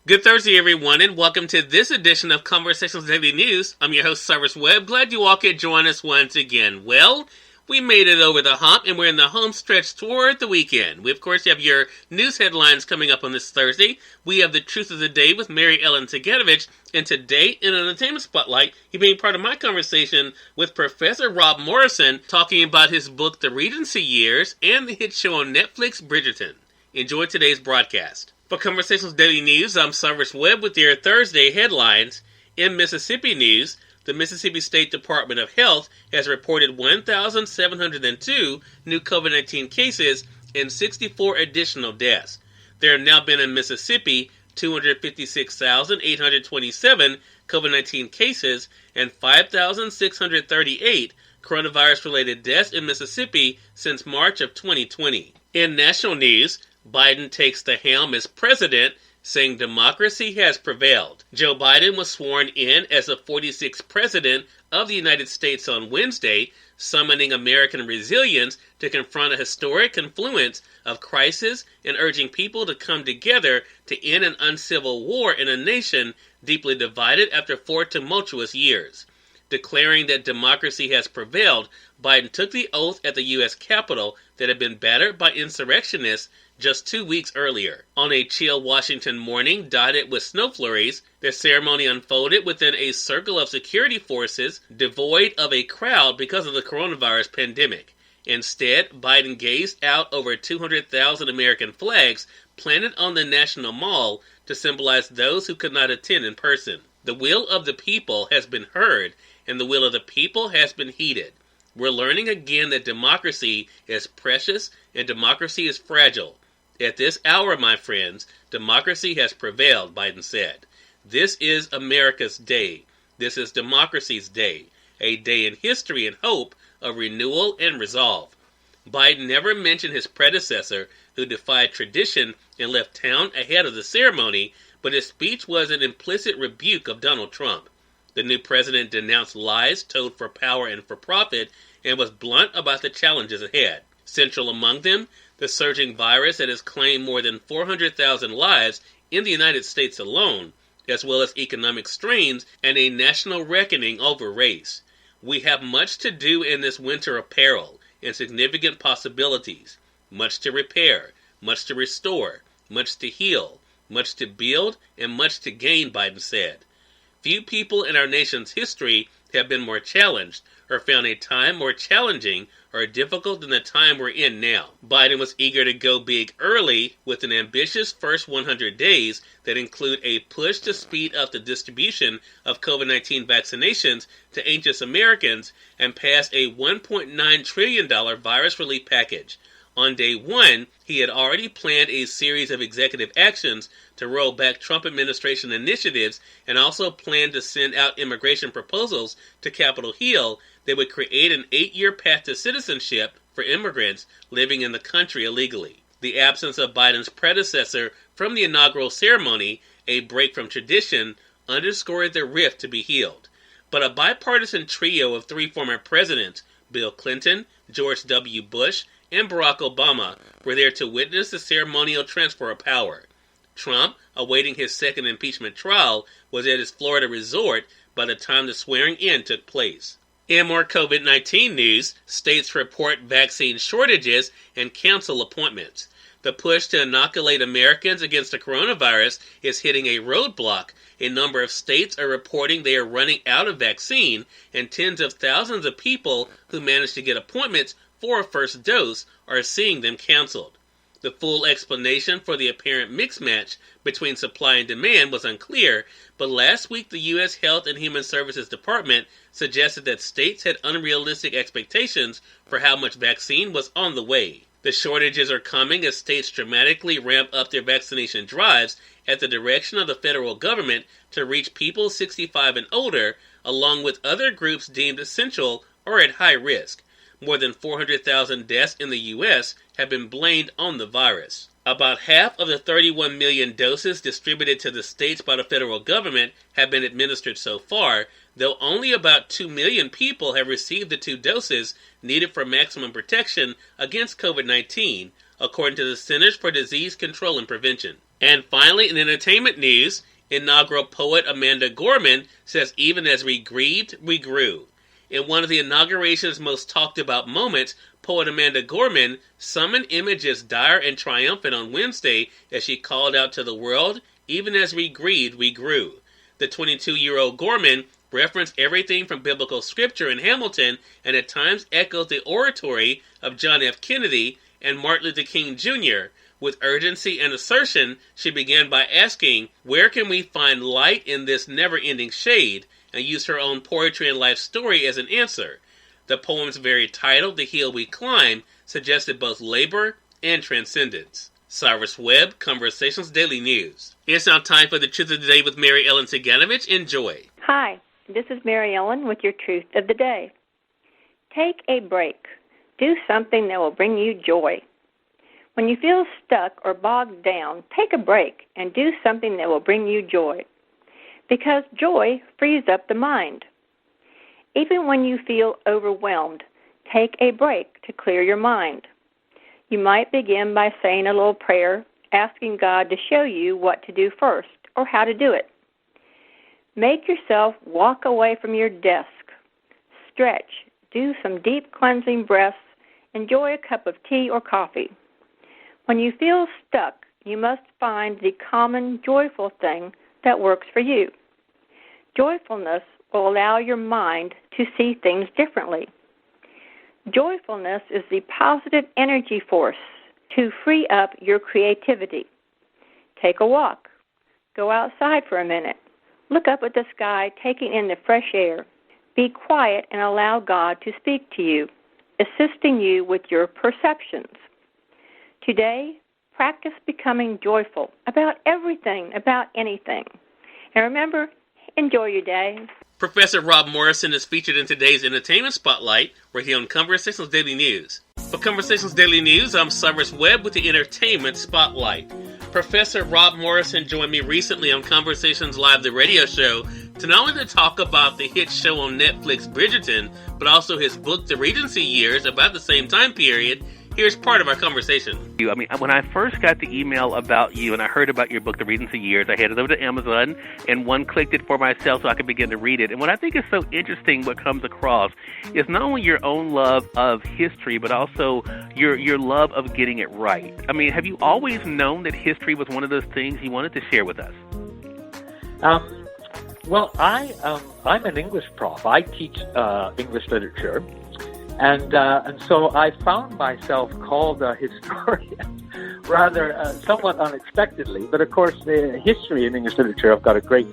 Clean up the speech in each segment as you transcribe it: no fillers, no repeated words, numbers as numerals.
Good Thursday, everyone, and welcome to this edition of Conversations Daily News. I'm your host, Cyrus Webb. Glad you all could join us once again. Well, we made it over the hump, and we're in the home stretch toward the weekend. We, of course, have your news headlines coming up on this Thursday. We have the Truth of the Day with Mary Ellen Ciganovich, and today, in an entertainment spotlight, he's being part of my conversation with Professor Rob Morrison, talking about his book, The Regency Years, and the hit show on Netflix, Bridgerton. Enjoy today's broadcast. For Conversations Daily News, I'm Cyrus Webb with your Thursday headlines. In Mississippi news, the Mississippi State Department of Health has reported 1,702 new COVID-19 cases and 64 additional deaths. There have now been in Mississippi 256,827 COVID-19 cases and 5,638 coronavirus-related deaths in Mississippi since March of 2020. In national news, Biden takes the helm as president, saying democracy has prevailed. Joe Biden was sworn in as the 46th president of the United States on Wednesday, summoning American resilience to confront a historic confluence of crisis and urging people to come together to end an uncivil war in a nation deeply divided after 4 tumultuous years. Declaring that democracy has prevailed, Biden took the oath at the U.S. Capitol that had been battered by insurrectionists just 2 weeks earlier. On a chill Washington morning dotted with snow flurries, the ceremony unfolded within a circle of security forces devoid of a crowd because of the coronavirus pandemic. Instead, Biden gazed out over 200,000 American flags planted on the National Mall to symbolize those who could not attend in person. The will of the people has been heard, and the will of the people has been heeded. We're learning again that democracy is precious and democracy is fragile. At this hour, my friends, democracy has prevailed, Biden said. This is America's day. This is democracy's day, a day in history and hope of renewal and resolve. Biden never mentioned his predecessor, who defied tradition and left town ahead of the ceremony, but his speech was an implicit rebuke of Donald Trump. The new president denounced lies told for power and for profit and was blunt about the challenges ahead. Central among them, the surging virus that has claimed more than 400,000 lives in the United States alone, as well as economic strains and a national reckoning over race. We have much to do in this winter of peril and significant possibilities. Much to repair, much to restore, much to heal, much to build, and much to gain, Biden said. Few people in our nation's history have been more challenged or found a time more challenging or difficult than the time we're in now. Biden was eager to go big early with an ambitious first 100 days that include a push to speed up the distribution of COVID-19 vaccinations to anxious Americans and pass a $1.9 trillion virus relief package. On day one, he had already planned a series of executive actions to roll back Trump administration initiatives and also planned to send out immigration proposals to Capitol Hill that would create an 8-year path to citizenship for immigrants living in the country illegally. The absence of Biden's predecessor from the inaugural ceremony, a break from tradition, underscored the rift to be healed. But a bipartisan trio of 3 former presidents, Bill Clinton, George W. Bush, and Barack Obama, were there to witness the ceremonial transfer of power. Trump, awaiting his second impeachment trial, was at his Florida resort by the time the swearing-in took place. In more COVID-19 news, states report vaccine shortages and cancel appointments. The push to inoculate Americans against the coronavirus is hitting a roadblock. A number of states are reporting they are running out of vaccine, and tens of thousands of people who managed to get appointments for a first dose are seeing them canceled. The full explanation for the apparent mismatch between supply and demand was unclear, but last week the U.S. Health and Human Services Department suggested that states had unrealistic expectations for how much vaccine was on the way. The shortages are coming as states dramatically ramp up their vaccination drives at the direction of the federal government to reach people 65 and older, along with other groups deemed essential or at high risk. More than 400,000 deaths in the U.S. have been blamed on the virus. About half of the 31 million doses distributed to the states by the federal government have been administered so far, though only about 2 million people have received the 2 doses needed for maximum protection against COVID-19, according to the Centers for Disease Control and Prevention. And finally, in entertainment news, inaugural poet Amanda Gorman says, "Even as we grieved, we grew." In one of the inauguration's most talked about moments, poet Amanda Gorman summoned images dire and triumphant on Wednesday as she called out to the world, "Even as we grieved, we grew." The 22-year-old Gorman referenced everything from biblical scripture in Hamilton and at times echoed the oratory of John F. Kennedy and Martin Luther King Jr., with urgency and assertion. She began by asking, "Where can we find light in this never-ending shade?" and used her own poetry and life story as an answer. The poem's very title, "The Hill We Climb," suggested both labor and transcendence. Cyrus Webb, Conversations Daily News. It's now time for the Truth of the Day with Mary Ellen Ciganovich. Enjoy. Hi, this is Mary Ellen with your Truth of the Day. Take a break. Do something that will bring you joy. When you feel stuck or bogged down, take a break and do something that will bring you joy. Because joy frees up the mind. Even when you feel overwhelmed, take a break to clear your mind. You might begin by saying a little prayer, asking God to show you what to do first or how to do it. Make yourself walk away from your desk. Stretch. Do some deep cleansing breaths. Enjoy a cup of tea or coffee. When you feel stuck, you must find the common joyful thing that works for you. Joyfulness will allow your mind to see things differently. Joyfulness is the positive energy force to free up your creativity. Take a walk. Go outside for a minute. Look up at the sky, taking in the fresh air. Be quiet and allow God to speak to you, assisting you with your perceptions. Today, practice becoming joyful about everything, about anything. And remember, enjoy your day. Professor Rob Morrison is featured in today's Entertainment Spotlight, right here on Conversations Daily News. For Conversations Daily News, I'm Cyrus Webb with the Entertainment Spotlight. Professor Rob Morrison joined me recently on Conversations Live, the radio show, to not only to talk about the hit show on Netflix, Bridgerton, but also his book, The Regency Years, about the same time period. Here's part of our conversation. I mean, when I first got the email about you and I heard about your book, The Regency Years, I headed over to Amazon and one-clicked it for myself so I could begin to read it. And what I think is so interesting, what comes across, is not only your own love of history, but also your love of getting it right. I mean, have you always known that history was one of those things you wanted to share with us? Well, I'm an English prof. I teach English literature. And so I found myself called a historian rather somewhat unexpectedly. But of course, the history and English literature have got a great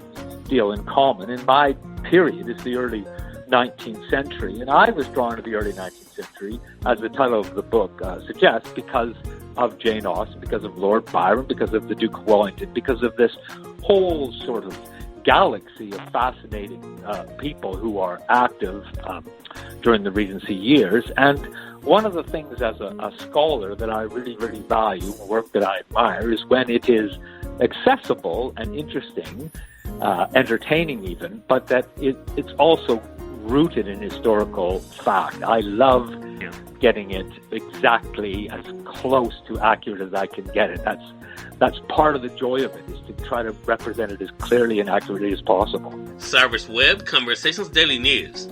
deal in common. And my period is the early 19th century. And I was drawn to the early 19th century, as the title of the book suggests, because of Jane Austen, because of Lord Byron, because of the Duke of Wellington, because of this whole sort of galaxy of fascinating people who are active during the Regency years. And one of the things as a scholar that I really, really value, work that I admire, is when it is accessible and interesting, entertaining even, but that it's also rooted in historical fact. I love getting it exactly as close to accurate as I can get it. That's part of the joy of it, is to try to represent it as clearly and accurately as possible. Cyrus Webb, Conversations Daily News.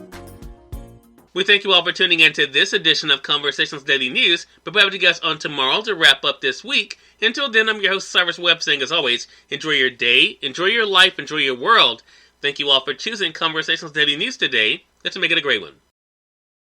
We thank you all for tuning in to this edition of Conversations Daily News, but we'll have you guys on tomorrow to wrap up this week. Until then, I'm your host, Cyrus Webb, saying as always, enjoy your day, enjoy your life, enjoy your world. Thank you all for choosing Conversations Daily News today. Let's make it a great one.